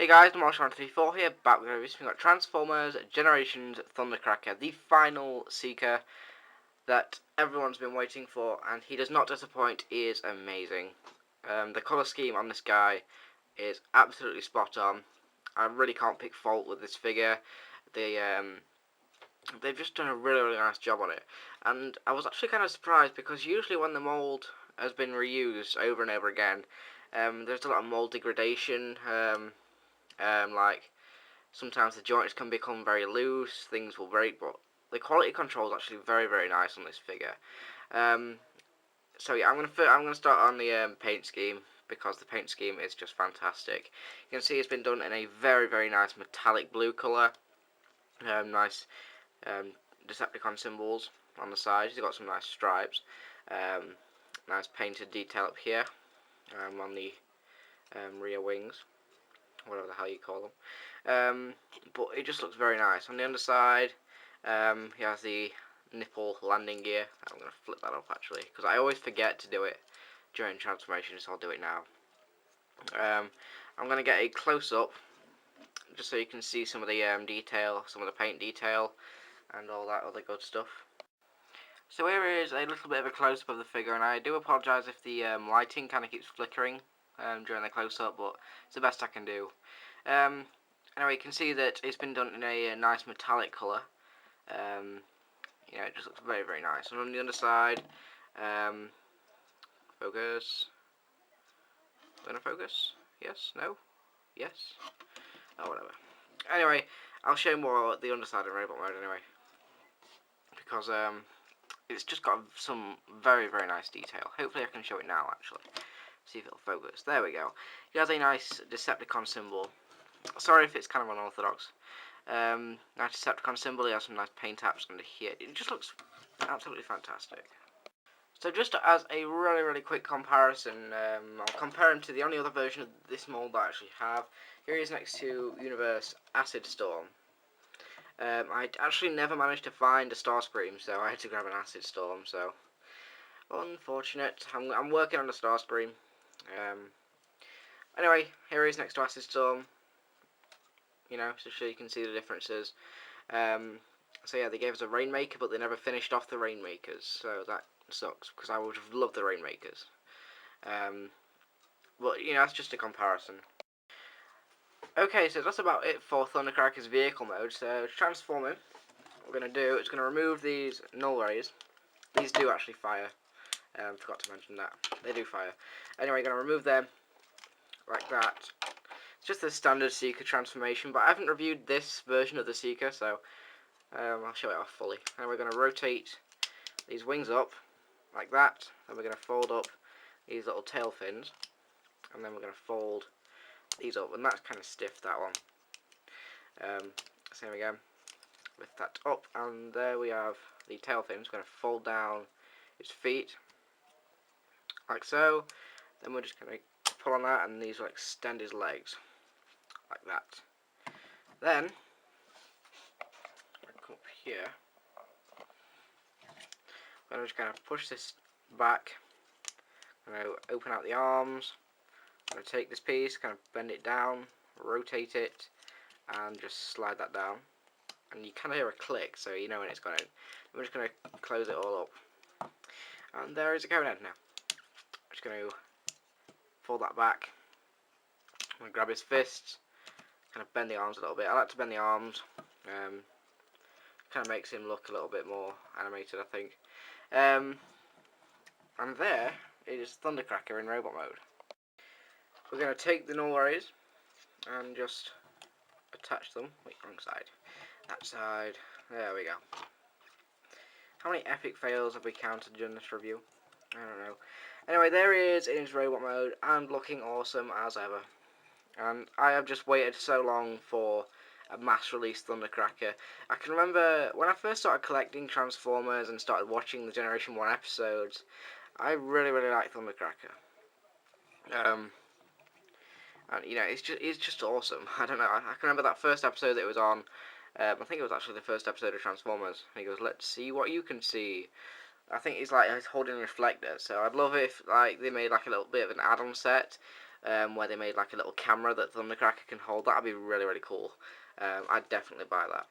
Hey guys, Marshall34 here, back with a review. We've got Transformers Generations Thundercracker, the final Seeker that everyone's been waiting for, and he does not disappoint. He is amazing. The colour scheme on this guy is absolutely spot on. I really can't pick fault with this figure. They've just done a really nice job on it, and I was actually kind of surprised because usually when the mould has been reused over and over again, there's a lot of mould degradation. Like sometimes the joints can become very loose, things will break, but the quality control is actually very nice on this figure. So yeah, I'm gonna start on the paint scheme because the paint scheme is just fantastic. You can see it's been done in a very nice metallic blue colour. Nice Decepticon symbols on the sides. You've got some nice stripes. Nice painted detail up here on the rear wings, whatever the hell you call them. But it just looks very nice. On the underside, he has the nipple landing gear. I'm going to flip that up actually, because I always forget to do it during transformation, so I'll do it now. I'm going to get a close-up, just so you can see some of the detail, some of the paint detail, and all that other good stuff. So here is a little bit of a close-up of the figure, and I do apologise if the lighting kind of keeps flickering during the close-up, but it's the best I can do. Anyway, you can see that it's been done in a nice metallic colour. You know, it just looks very nice. And on the underside, focus. Gonna focus? Yes? No? Yes? Oh, whatever. Anyway, I'll show more the underside in robot mode anyway, because it's just got some very nice detail. Hopefully, I can show it now actually. See if it'll focus. There we go. He has a nice Decepticon symbol. Sorry if it's kind of unorthodox. Nice Decepticon symbol. He has some nice paint apps under here. It just looks absolutely fantastic. So just as a really quick comparison, I'll compare him to the only other version of this mold that I actually have. Here he is next to Universe Acid Storm. I actually never managed to find a Starscream, so I had to grab an Acid Storm. So unfortunate. I'm working on the Starscream. Anyway, here he is next to Acid Storm. You know, so you can see the differences. So yeah, they gave us a Rainmaker, but they never finished off the Rainmakers, so that sucks, because I would have loved the Rainmakers. But, you know, that's just a comparison. Okay, so that's about it for Thundercracker's vehicle mode. So, to transform him, what we're going to do is going to remove these null rays. These do actually fire. Forgot to mention that. They do fire. Anyway, going to remove them like that. It's just the standard Seeker transformation, but I haven't reviewed this version of the Seeker, so I'll show it off fully. And we're going to rotate these wings up like that, and we're going to fold up these little tail fins, and then we're going to fold these up, and that's kind of stiff, that one. Same again, lift that up, and there we have the tail fins. We're going to fold down its feet like so. Then we're just going to pull on that, and these will extend his legs like that. Then come up here, I'm just going to push this back. I'm going to open out the arms. I'm going to take this piece, kind of bend it down, rotate it, and just slide that down. And you kind of hear a click, so you know when it's gone in. I'm just going to close it all up. And there is it going in now. I'm just going to fold that back. I'm going to grab his fists, kind of bend the arms a little bit. I like to bend the arms. Kind of makes him look a little bit more animated, I think. And there is Thundercracker in robot mode. We're going to take the null rays and just attach them. Wait, wrong side. That side. There we go. How many epic fails have we counted during this review? I don't know. Anyway, there he is in his robot mode and looking awesome as ever. And I have just waited so long for a mass release Thundercracker. I can remember when I first started collecting Transformers and started watching the Generation 1 episodes, I really liked Thundercracker. And you know, it's just awesome. I don't know, I can remember that first episode that it was on. I think it was actually the first episode of Transformers. And he goes, "Let's see what you can see." I think he's holding a reflector, so I'd love if like they made like a little bit of an add-on set where they made like a little camera that Thundercracker can hold. That'd be really, really cool. I'd definitely buy that.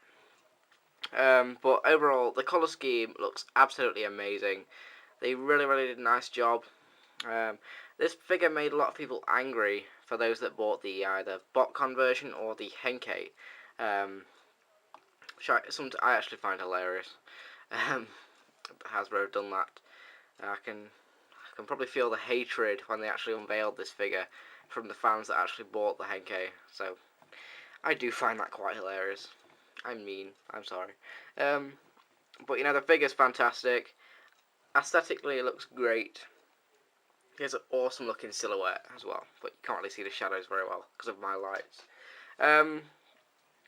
But overall, the colour scheme looks absolutely amazing. They really, really did a nice job. This figure made a lot of people angry for those that bought the either bot conversion or the Henkei, which I actually find hilarious. Hasbro have done that. I can probably feel the hatred when they actually unveiled this figure from the fans that actually bought the Henkei. So I do find that quite hilarious. I'm mean. I'm sorry. But you know, the figure's fantastic. Aesthetically, it looks great. He has an awesome looking silhouette as well, but you can't really see the shadows very well because of my lights.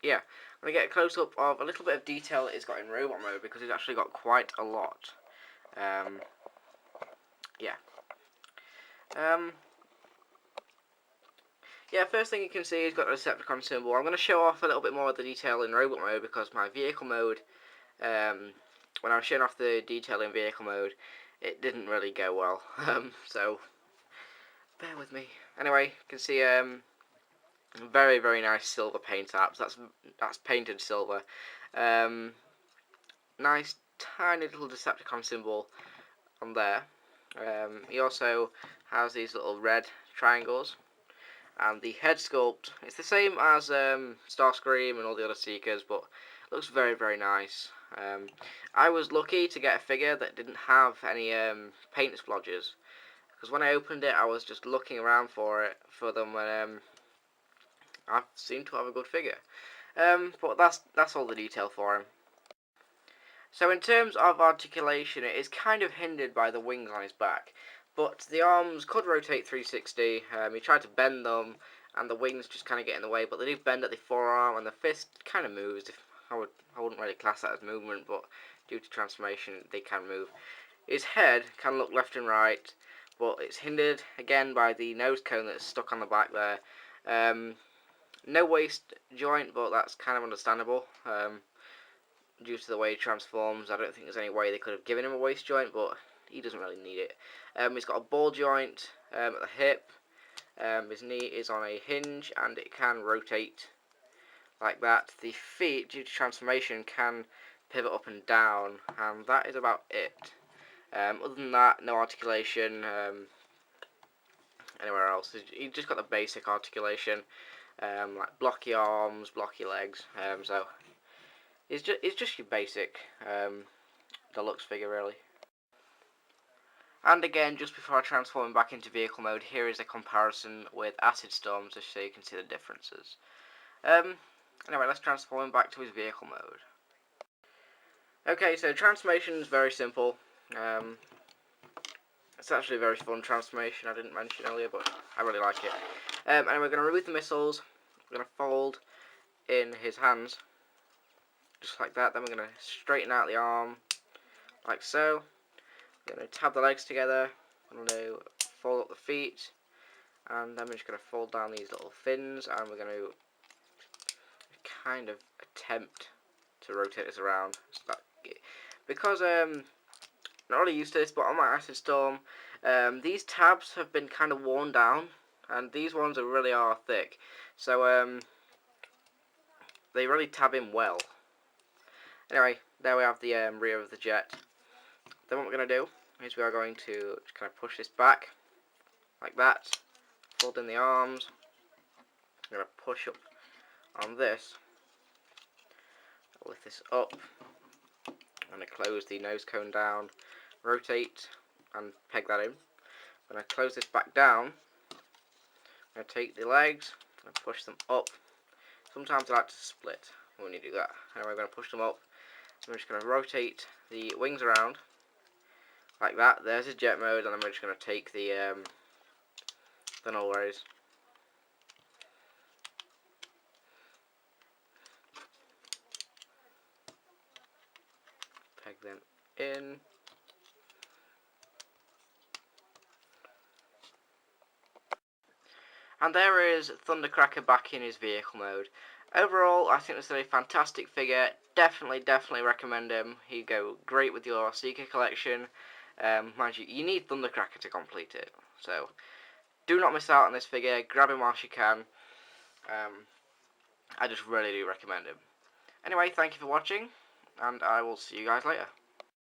Yeah, I'm going to get a close up of a little bit of detail that he's got in robot mode because he's actually got quite a lot. Yeah. Yeah, first thing you can see, he's got the Decepticon symbol. I'm going to show off a little bit more of the detail in robot mode because my vehicle mode, when I was showing off the detail in vehicle mode, it didn't really go well. So bear with me. Anyway, you can see very, very nice silver paint apps. That's painted silver. Nice tiny little Decepticon symbol on there. He also has these little red triangles. And the head sculpt, it's the same as Starscream and all the other Seekers, but looks very, very nice. I was lucky to get a figure that didn't have any paint splodges, because when I opened it, I was just looking around for them, and I seemed to have a good figure. But that's all the detail for him. So in terms of articulation, it is kind of hindered by the wings on his back. But the arms could rotate 360. He tried to bend them, and the wings just kind of get in the way. But they do bend at the forearm, and the fist kind of moves. I wouldn't really class that as movement, but due to transformation, they can move. His head can look left and right, but it's hindered again by the nose cone that's stuck on the back there. No waist joint, but that's kind of understandable. Due to the way he transforms, I don't think there's any way they could have given him a waist joint, but he doesn't really need it. He's got a ball joint at the hip. His knee is on a hinge, and it can rotate like that. The feet, due to transformation, can pivot up and down, and that is about it. Other than that, no articulation anywhere else. He's just got the basic articulation, like blocky arms, blocky legs. So it's just your basic deluxe figure, really. And again, just before I transform him back into vehicle mode, here is a comparison with Acid Storm, just so you can see the differences. Anyway, let's transform him back to his vehicle mode. Okay, so transformation is very simple. It's actually a very fun transformation, I didn't mention earlier, but I really like it. And we're going to remove the missiles, we're going to fold in his hands, just like that. Then we're going to straighten out the arm, like so. We're going to tab the legs together, we're going to fold up the feet, and then we're just going to fold down these little fins, and we're going to kind of attempt to rotate this around. Because I'm not really used to this, but on my Acid Storm, these tabs have been kind of worn down, and these ones really are thick, so they really tab in well. Anyway, there we have the rear of the jet. Then what we're going to do is we are going to just kind of push this back, like that, fold in the arms. I'm going to push up on this, lift this up, I'm going to close the nose cone down, rotate, and peg that in. I'm going to close this back down, I'm going to take the legs, and push them up. Sometimes I like to split when you do that. Anyway, I'm going to push them up. I'm just going to rotate the wings around, like that. There's his jet mode, and then we're just going to take the null rays. Peg them in. And there is Thundercracker back in his vehicle mode. Overall, I think this is a fantastic figure. Definitely recommend him. He'd go great with your Seeker collection. Mind you, you need Thundercracker to complete it. So, Do not miss out on this figure. Grab him whilst you can. I just really do recommend him. Anyway, thank you for watching, and I will see you guys later.